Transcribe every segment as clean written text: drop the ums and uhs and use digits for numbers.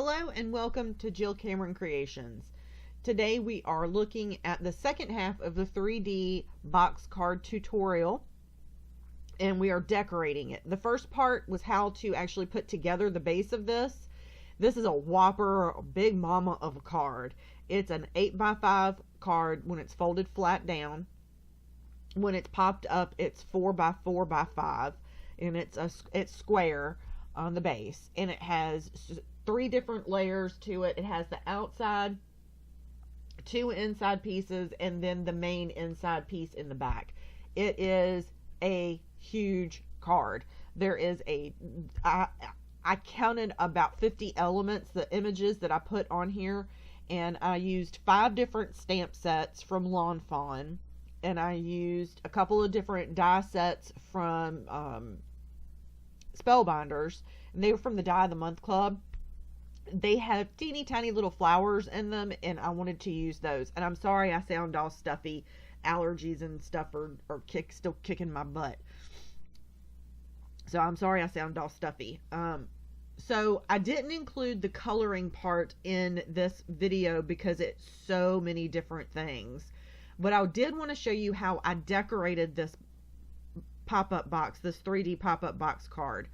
Hello and welcome to Jill Cameron Creations. Today we are looking at the second half of the 3D box card tutorial, and we are decorating it. The first part was how to actually put together the base of this. This is a whopper, a big mama of a card. It's an 8x5 card when it's folded flat down. When it's popped up, it's 4x4x5, and it's square on the base, and it has 3 different layers to it. It has the outside, 2 inside pieces, and then the main inside piece in the back. It is a huge card. There is I counted about 50 elements, the images that I put on here, and I used 5 different stamp sets from Lawn Fawn, and I used a couple of different die sets from Spellbinders, and they were from the Die of the Month Club. They have teeny tiny little flowers in them, and I wanted to use those. And I'm sorry I sound all stuffy. Allergies and stuff are still kicking my butt. So I'm sorry I sound all stuffy. So I didn't include the coloring part in this video because it's so many different things. But I did want to show you how I decorated this pop-up box, this 3D pop-up box card.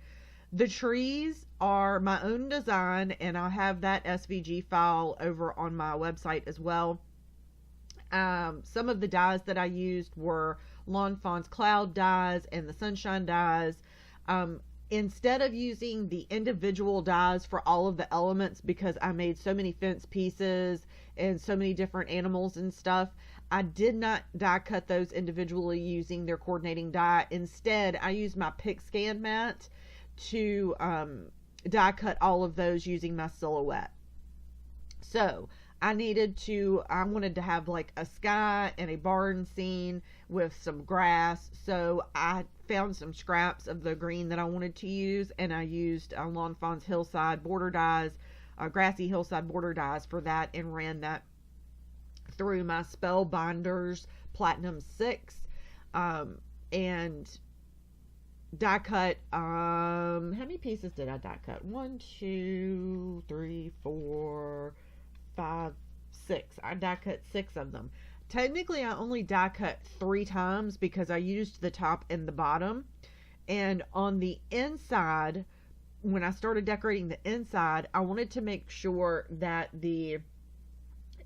The trees are my own design, and I'll have that SVG file over on my website as well. Some of the dies that I used were Lawn Fawn's cloud dies and the sunshine dies. Instead of using the individual dies for all of the elements, because I made so many fence pieces and so many different animals and stuff, I did not die cut those individually using their coordinating die. Instead, I used my pick scan mat to die cut all of those using my silhouette. So I wanted to have like a sky and a barn scene with some grass. So I found some scraps of the green that I wanted to use, and I used Lawn Fawn's hillside border dies, grassy hillside border dies for that, and ran that through my Spellbinders Platinum 6, and die cut, how many pieces did I die cut? 1, 2, 3, 4, 5, 6. I die cut 6 of them. Technically, I only die cut 3 times because I used the top and the bottom. And on the inside, when I started decorating the inside, I wanted to make sure that the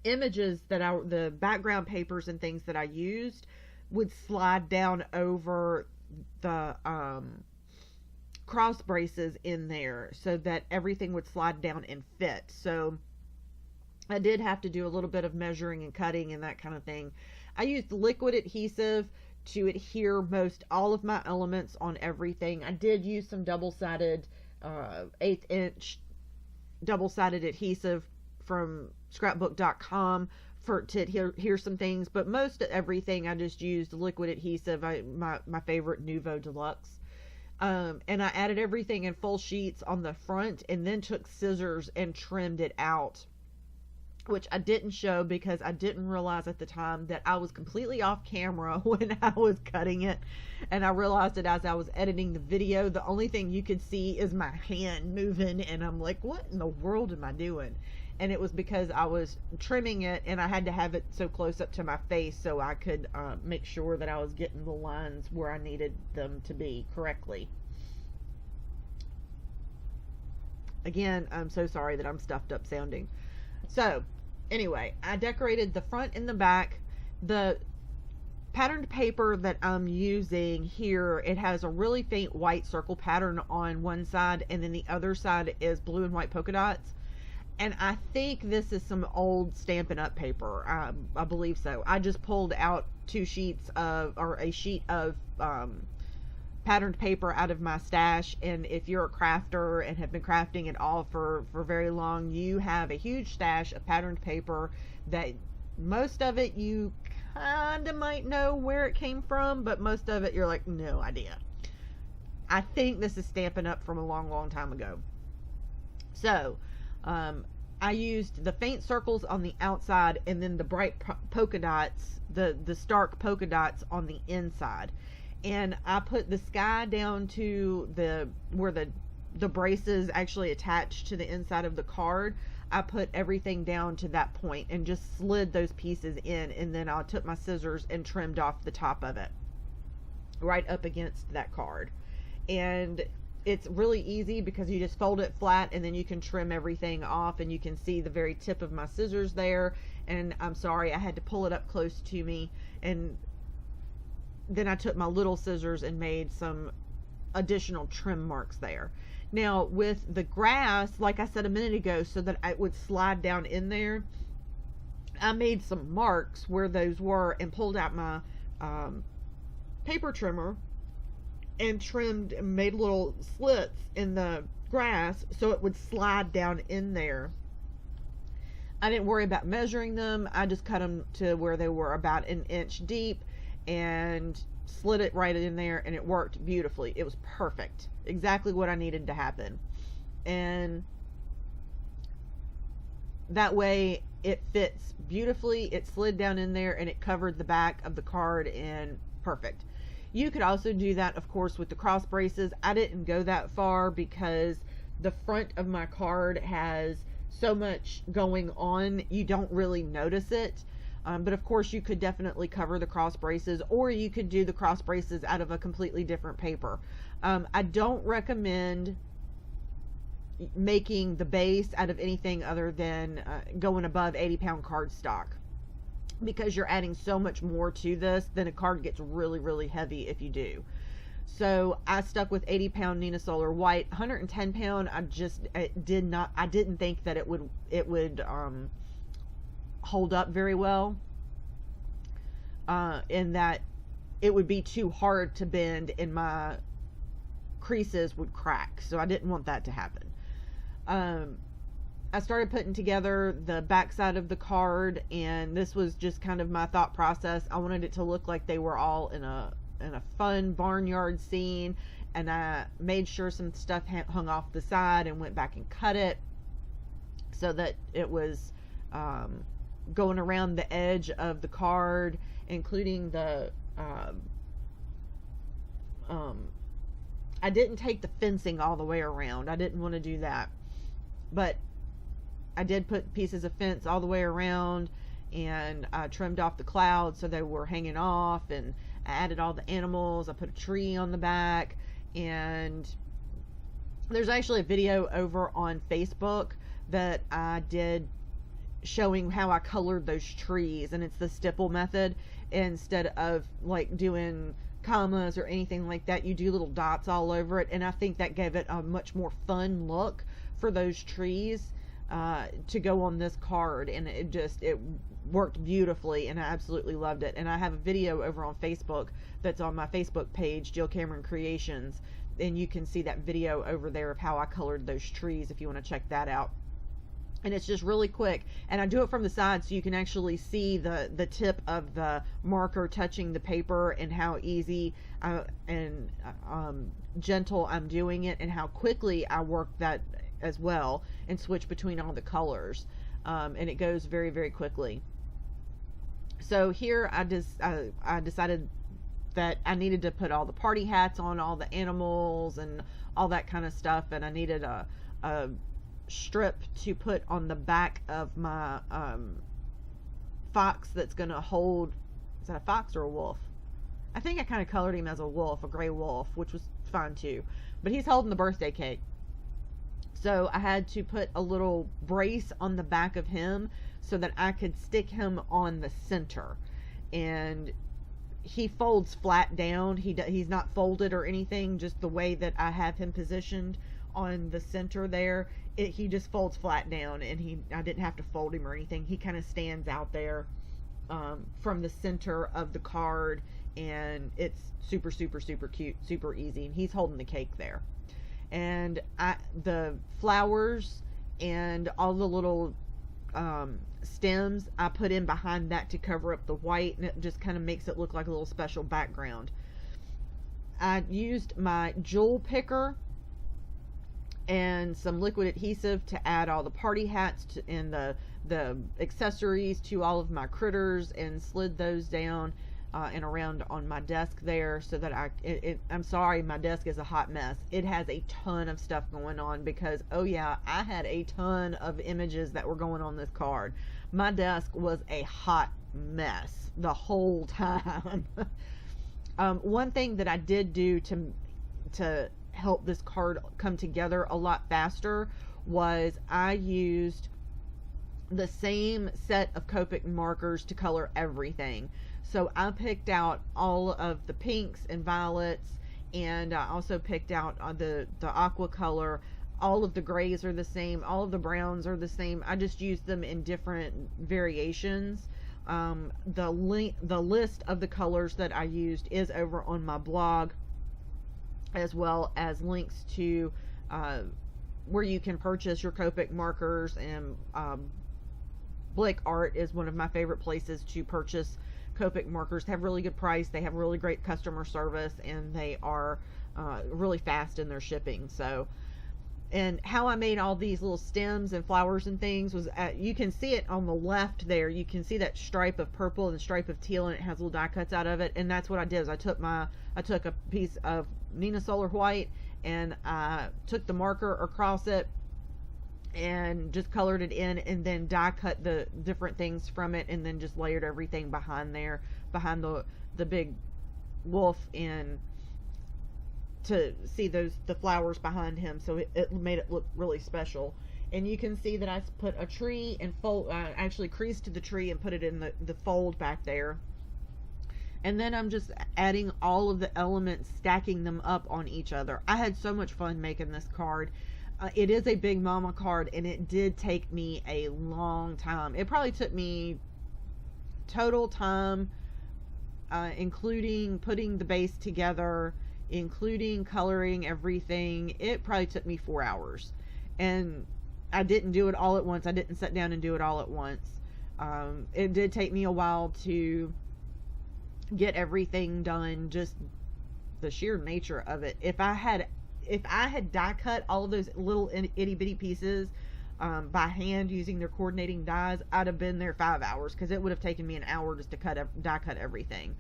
images the background papers and things that I used would slide down over the cross braces in there, so that everything would slide down and fit. So I did have to do a little bit of measuring and cutting and that kind of thing. I used liquid adhesive to adhere most all of my elements on everything. I did use some double-sided 1/8 inch double-sided adhesive from scrapbook.com to adhere some things, but most of everything I just used liquid adhesive, my favorite Nuvo Deluxe. And I added everything in full sheets on the front, and then took scissors and trimmed it out, which I didn't show because I didn't realize at the time that I was completely off camera when I was cutting it. And I realized it as I was editing the video. The only thing you could see is my hand moving, and I'm like, what in the world am I doing? And it was because I was trimming it, and I had to have it so close up to my face so I could make sure that I was getting the lines where I needed them to be correctly. Again, I'm so sorry that I'm stuffed up sounding. So anyway, I decorated the front and the back. The patterned paper that I'm using here, it has a really faint white circle pattern on one side, and then the other side is blue and white polka dots. And I think this is some old Stampin' Up paper. I believe so. I just pulled out a sheet of patterned paper out of my stash. And if you're a crafter and have been crafting it all for very long, you have a huge stash of patterned paper that most of it you kind of might know where it came from, but most of it you're like, no idea. I think this is Stampin' Up from a long time ago. So I used the faint circles on the outside, and then the bright polka dots, the stark polka dots on the inside. And I put the sky down to where the the braces actually attached to the inside of the card, I put everything down to that point and just slid those pieces in, and then I took my scissors and trimmed off the top of it right up against that card. And it's really easy because you just fold it flat and then you can trim everything off, and you can see the very tip of my scissors there. And I'm sorry, I had to pull it up close to me, and then I took my little scissors and made some additional trim marks there. Now with the grass, like I said a minute ago, so that it would slide down in there, I made some marks where those were and pulled out my paper trimmer and trimmed and made little slits in the grass so it would slide down in there. I didn't worry about measuring them. I just cut them to where they were about an inch deep and slid it right in there, and it worked beautifully. It was perfect. Exactly what I needed to happen. And that way it fits beautifully. It slid down in there and it covered the back of the card, and perfect. You could also do that, of course, with the cross braces. I didn't go that far because the front of my card has so much going on, you don't really notice it. But of course you could definitely cover the cross braces, or you could do the cross braces out of a completely different paper. I don't recommend making the base out of anything other than going above 80-pound cardstock, because you're adding so much more to this, then a card gets really, really heavy if you do. So I stuck with 80-pound Nina Solar White. 110-pound, I didn't think that it would hold up very well, in that it would be too hard to bend and my creases would crack, so I didn't want that to happen. I started putting together the back side of the card, and this was just kind of my thought process. I wanted it to look like they were all in a fun barnyard scene, and I made sure some stuff hung off the side and went back and cut it so that it was going around the edge of the card, including the I didn't take the fencing all the way around. I didn't want to do that, but I did put pieces of fence all the way around, and I trimmed off the clouds so they were hanging off, and I added all the animals. I put a tree on the back, and there's actually a video over on Facebook that I did showing how I colored those trees, and it's the stipple method. Instead of like doing commas or anything like that, you do little dots all over it, and I think that gave it a much more fun look for those trees to go on this card, and it worked beautifully, and I absolutely loved it. And I have a video over on Facebook that's on my Facebook page, Jill Cameron Creations, and you can see that video over there of how I colored those trees if you want to check that out. And it's just really quick, and I do it from the side so you can actually see the tip of the marker touching the paper, and how easy and gentle I'm doing it, and how quickly I work that as well and switch between all the colors, and it goes very, very quickly. So here I decided that I needed to put all the party hats on all the animals and all that kind of stuff, and I needed a strip to put on the back of my fox that's going to hold, is that a fox or a wolf? I think I kind of colored him as a wolf, a gray wolf, which was fine too, but he's holding the birthday cake. So I had to put a little brace on the back of him so that I could stick him on the center, and he folds flat down. He's not folded or anything, just the way that I have him positioned on the center there, he just folds flat down, and I didn't have to fold him or anything. He kind of stands out there from the center of the card, and it's super, super, super cute, super easy, and he's holding the cake there. And the flowers and all the little stems I put in behind that to cover up the white, and it just kind of makes it look like a little special background. I used my jewel picker and some liquid adhesive to add all the party hats and the accessories to all of my critters, and slid those down and around on my desk there, so that I'm sorry, my desk is a hot mess. It has a ton of stuff going on because, oh yeah, I had a ton of images that were going on this card. My desk was a hot mess the whole time. One thing that I did do to help this card come together a lot faster was I used the same set of Copic markers to color everything. So I picked out all of the pinks and violets, and I also picked out the aqua color. All of the grays are the same, all of the browns are the same. I just used them in different variations. The list of the colors that I used is over on my blog, as well as links to where you can purchase your Copic markers, and Blick Art is one of my favorite places to purchase Copic markers. They have really good price, they have really great customer service, and they are really fast in their shipping. So, and how I made all these little stems and flowers and things was, you can see it on the left there. You can see that stripe of purple and the stripe of teal, and it has little die cuts out of it. And that's what I did. Is I took a piece of Nina Solar White, and I took the marker across it and just colored it in, and then die cut the different things from it, and then just layered everything behind there, behind the big wolf, and to see the flowers behind him, so it made it look really special. And you can see that I put a tree and actually creased the tree and put it in the fold back there. And then I'm just adding all of the elements, stacking them up on each other. I had so much fun making this card. It is a Big Mama card, and it did take me a long time. It probably took me total time, including putting the base together, including coloring everything. It probably took me 4 hours, and I didn't do it all at once. I didn't sit down and do it all at once. It did take me a while to get everything done, just the sheer nature of it. If I had die cut all of those little itty bitty pieces by hand using their coordinating dies, I'd have been there 5 hours, because it would have taken me an hour just to die cut everything.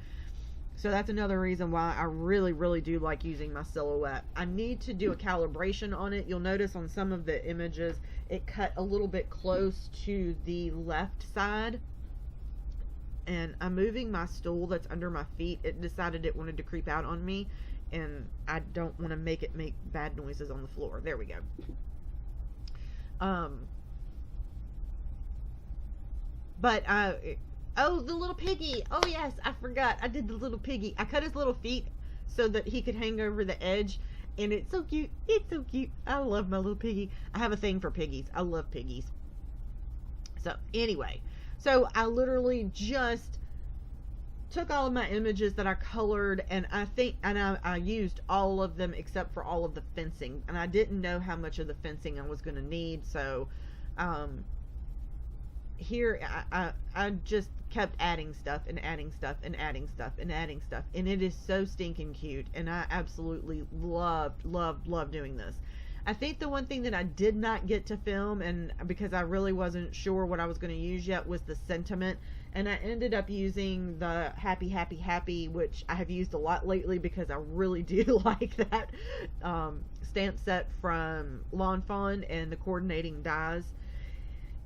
So that's another reason why I really, really do like using my silhouette. I need to do a calibration on it. You'll notice on some of the images it cut a little bit close to the left side, and I'm moving my stool that's under my feet. It decided it wanted to creep out on me, and I don't want to make it make bad noises on the floor. There we go. Oh, the little piggy. Oh yes, I forgot. I did the little piggy. I cut his little feet so that he could hang over the edge, and it's so cute. It's so cute. I love my little piggy. I have a thing for piggies. I love piggies. So anyway, so I literally just took all of my images that I colored, and I used all of them except for all of the fencing, and I didn't know how much of the fencing I was going to need. So here I just kept adding stuff and adding stuff and adding stuff and adding stuff, and it is so stinking cute, and I absolutely loved doing this. I think the one thing that I did not get to film, and because I really wasn't sure what I was going to use yet, was the sentiment, and I ended up using the happy happy happy, which I have used a lot lately because I really do like that stamp set from Lawn Fawn and the coordinating dies.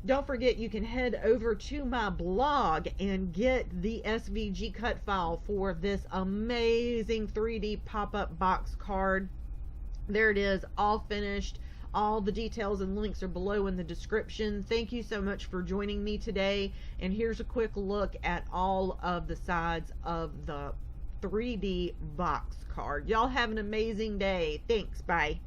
Don't forget, you can head over to my blog and get the SVG cut file for this amazing 3D pop-up box card. There it is, all finished. All the details and links are below in the description. Thank you so much for joining me today. And here's a quick look at all of the sides of the 3D box card. Y'all have an amazing day. Thanks. Bye.